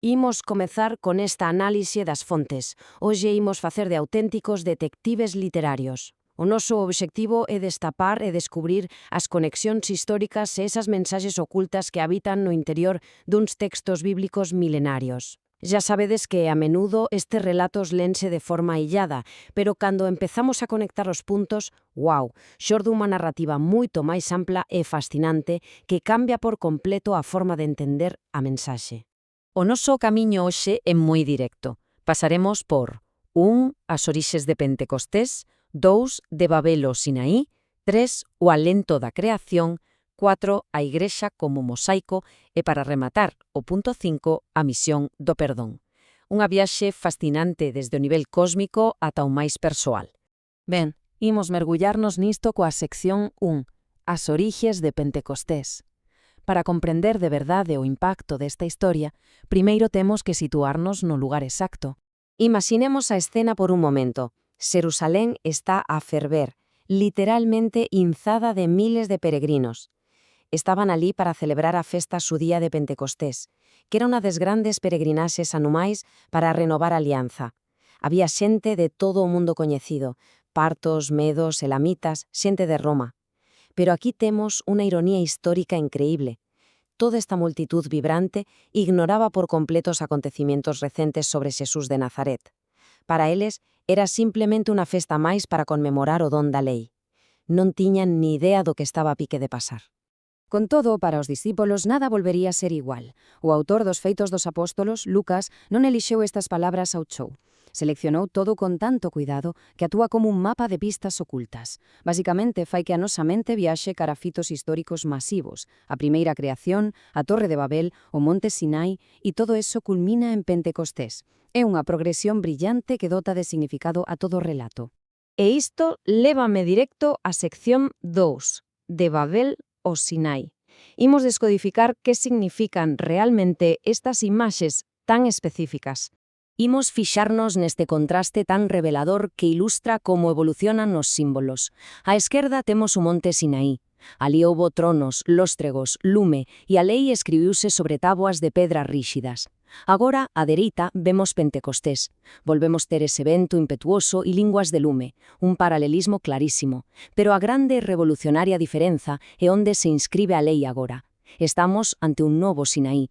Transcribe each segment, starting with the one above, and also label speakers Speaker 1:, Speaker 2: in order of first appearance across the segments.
Speaker 1: Imos comezar con esta análise das fontes. Hoxe imos facer de auténticos detectives literarios. O noso obxectivo é destapar e descubrir as conexións históricas e esas mensaxes ocultas que habitan no interior duns textos bíblicos milenarios. Ya sabedes que a menudo estes relatos lense de forma illada, pero cando empezamos a conectar os puntos, wow, xorde unha narrativa moito máis ampla e fascinante que cambia por completo a forma de entender a mensaxe.
Speaker 2: O noso camiño hoxe é moi directo. Pasaremos por 1. As orixes de Pentecostés, 2. De Babel ao Sinaí, 3. O alento da creación, 4. A Igrexa como mosaico e, para rematar, o punto 5, a misión do perdón. Unha viaxe fascinante desde o nivel cósmico ata o máis persoal.
Speaker 3: Ben, imos mergullarnos nisto coa sección 1, as orixes de Pentecostés. Para comprender de verdade o impacto desta historia, primeiro temos que situarnos no lugar exacto.
Speaker 1: Imaginemos a escena por un momento. Xerusalén está a ferver, literalmente inzada de miles de peregrinos. Estaban alí para celebrar a festa xudía de Pentecostés, que era unha das grandes peregrinaxes anuais para renovar a alianza. Había xente de todo o mundo coñecido, partos, medos, elamitas, xente de Roma. Pero aquí temos unha ironía histórica increíble. Toda esta multitud vibrante ignoraba por completo os acontecimientos recentes sobre Xesús de Nazaret. Para eles, era simplemente unha festa máis para conmemorar o don da lei. Non tiñan ni idea do que estaba a pique de pasar.
Speaker 4: Con todo, para os discípolos nada volvería a ser igual. O autor dos Feitos dos Apóstolos, Lucas, non elixeu estas palabras ao chou. Seleccionou todo con tanto cuidado que actúa como un mapa de pistas ocultas. Basicamente, fai que a nosa mente viaxe cara a fitos históricos masivos, a primeira creación, a Torre de Babel, o Monte Sinai, e todo eso culmina en Pentecostés. É unha progresión brillante que dota de significado a todo o relato.
Speaker 1: E isto lévame directo á sección 2, de Babel ao Sinai. Imos descodificar que significan realmente estas imaxes tan específicas. Imos fixarnos neste contraste tan revelador que ilustra como evolucionan os símbolos. Á esquerda temos o Monte Sinaí. Ali houbo tronos, lóstregos, lume, e a lei escribiuse sobre táboas de pedra ríxidas. Agora, á dereita, vemos Pentecostés. Volvemos ter ese vento impetuoso e linguas de lume, un paralelismo clarísimo. Pero a grande e revolucionaria diferenza é onde se inscribe a lei agora. Estamos ante un novo Sinaí.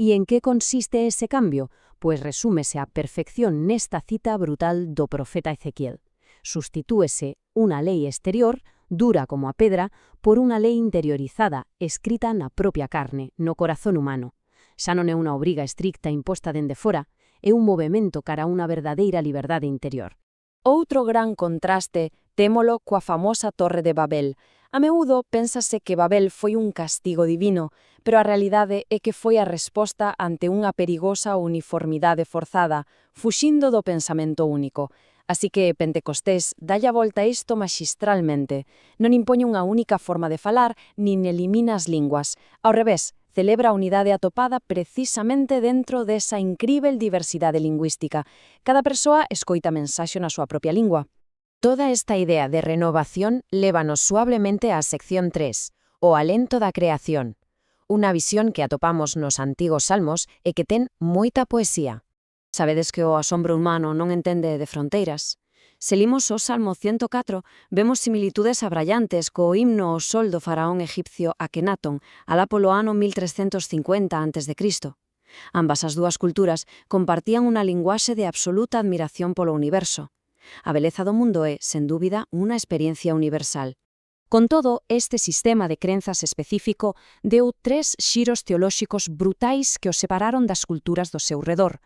Speaker 3: E en que consiste ese cambio? Pois resúmese á perfección nesta cita brutal do profeta Ezequiel. Sustitúese unha lei exterior, dura como a pedra, por unha lei interiorizada, escrita na propia carne, no corazón humano. Xa non é unha obriga estricta imposta dende fora, é un movemento cara a unha verdadeira liberdade interior.
Speaker 1: Outro gran contraste témolo coa famosa Torre de Babel. A meúdo pénsase que Babel foi un castigo divino, pero a realidade é que foi a resposta ante unha perigosa uniformidade forzada, fuxindo do pensamento único. Así que Pentecostés dalle a volta a isto maxistralmente. Non impoñe unha única forma de falar, nin elimina as linguas. Ao revés, celebra a unidade atopada precisamente dentro desa incrível diversidade lingüística. Cada persoa escoita mensaxe na súa propia lingua. Toda esta idea de renovación lévanos suavemente á sección 3, o alento da creación. Unha visión que atopamos nos antigos salmos e que ten moita poesía. Sabedes que o asombro humano non entende de fronteiras. Se limos o Salmo 104, vemos similitudes abrallantes co himno ao sol do faraón egipcio Akenatón, alá polo ano 1350 a.C. Ambas as dúas culturas compartían unha linguaxe de absoluta admiración polo universo. A beleza do mundo é, sen dúbida, unha experiencia universal. Con todo, este sistema de crenzas específico deu 3 xiros teolóxicos brutais que os separaron das culturas do seu redor.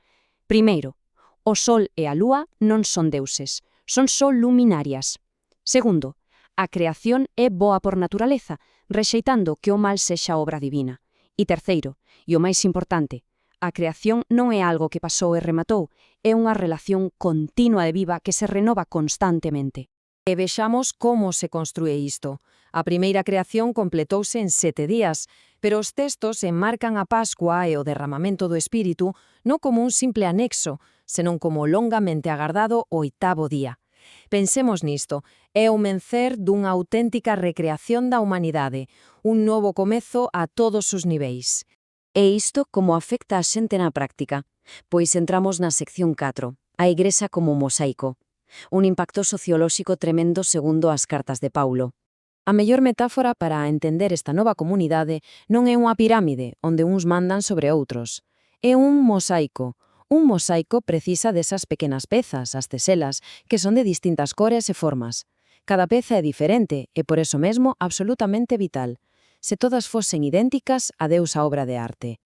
Speaker 1: Primeiro, o sol e a lúa non son deuses, son só luminarias. Segundo, a creación é boa por naturaleza, rexeitando que o mal sexa obra divina. E terceiro, e o máis importante, a creación non é algo que pasou e rematou, é unha relación continua e viva que se renova constantemente. E vexamos como se construe isto. A primeira creación completouse en 7 días, pero os textos enmarcan a Pascua e o derramamento do Espírito non como un simple anexo, senón como o longamente agardado 8º día. Pensemos nisto, é o mencer dunha auténtica recreación da humanidade, un novo comezo a todos os niveis.
Speaker 4: E isto como afecta a xente na práctica? Pois entramos na sección 4, a Igrexa como mosaico. Un impacto sociolóxico tremendo segundo as cartas de Paulo. A mellor metáfora para entender esta nova comunidade non é unha pirámide onde uns mandan sobre outros. É un mosaico. Un mosaico precisa desas pequenas pezas, as teselas, que son de distintas cores e formas. Cada peza é diferente e, por eso mesmo, absolutamente vital. Se todas fosen idénticas, adeus a obra de arte.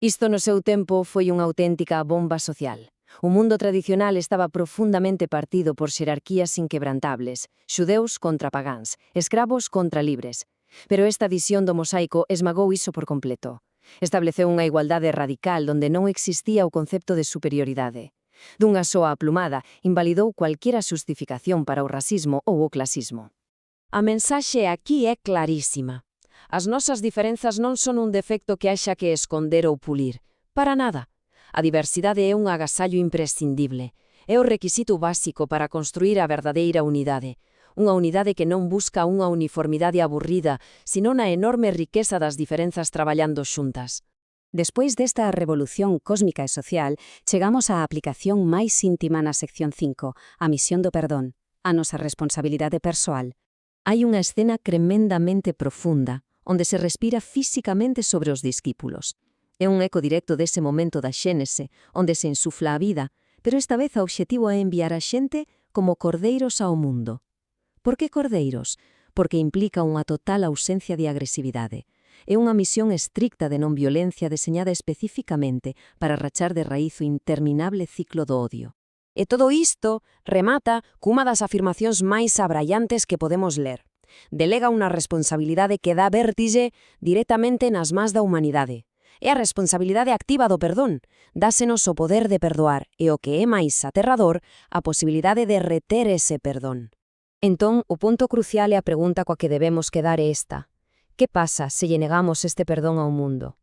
Speaker 4: Isto no seu tempo foi unha auténtica bomba social. O mundo tradicional estaba profundamente partido por xerarquías inquebrantables, xudeus contra pagáns, escravos contra libres. Pero esta visión do mosaico esmagou iso por completo. Estableceu unha igualdade radical onde non existía o concepto de superioridade. Dunha soa aplumada, invalidou cualquiera xustificación para o racismo ou o clasismo.
Speaker 1: A mensaxe aquí é clarísima. As nosas diferenzas non son un defecto que haxa que esconder ou pulir. Para nada. A diversidade é un agasallo imprescindible. É o requisito básico para construir a verdadeira unidade. Unha unidade que non busca unha uniformidade aburrida, sino na enorme riqueza das diferenzas traballando xuntas.
Speaker 3: Despois desta revolución cósmica e social, chegamos á aplicación máis íntima na sección 5, a misión do perdón, a nosa responsabilidade persoal. Hai unha escena tremendamente profunda, onde se respira físicamente sobre os discípulos. É un eco directo dese momento da Xénese, onde se insufla a vida, pero esta vez o obxectivo é enviar a xente como cordeiros ao mundo. Por que cordeiros? Porque implica unha total ausencia de agresividade. É unha misión estricta de non violencia deseñada especificamente para rachar de raíz o interminable ciclo do odio.
Speaker 1: E todo isto remata cunha das afirmacións máis abraiantes que podemos ler. Delega unha responsabilidade que dá vértixe directamente nas más da humanidade. É a responsabilidade activa do perdón. Dásenos o poder de perdoar e, o que é máis aterrador, a posibilidade de reter ese perdón.
Speaker 4: Entón, o punto crucial e a pregunta coa que debemos quedar é esta. Que pasa se lle negamos este perdón ao mundo?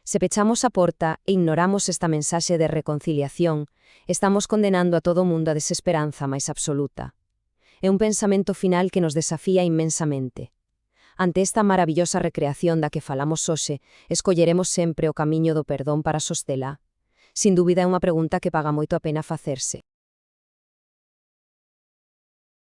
Speaker 4: Se pechamos a porta e ignoramos esta mensaxe de reconciliación, estamos condenando a todo o mundo a desesperanza máis absoluta. É un pensamento final que nos desafía inmensamente. Ante esta maravillosa recreación da que falamos hoxe, escolleremos sempre o camiño do perdón para sostela? Sin dúbida é unha pregunta que paga moito a pena facerse.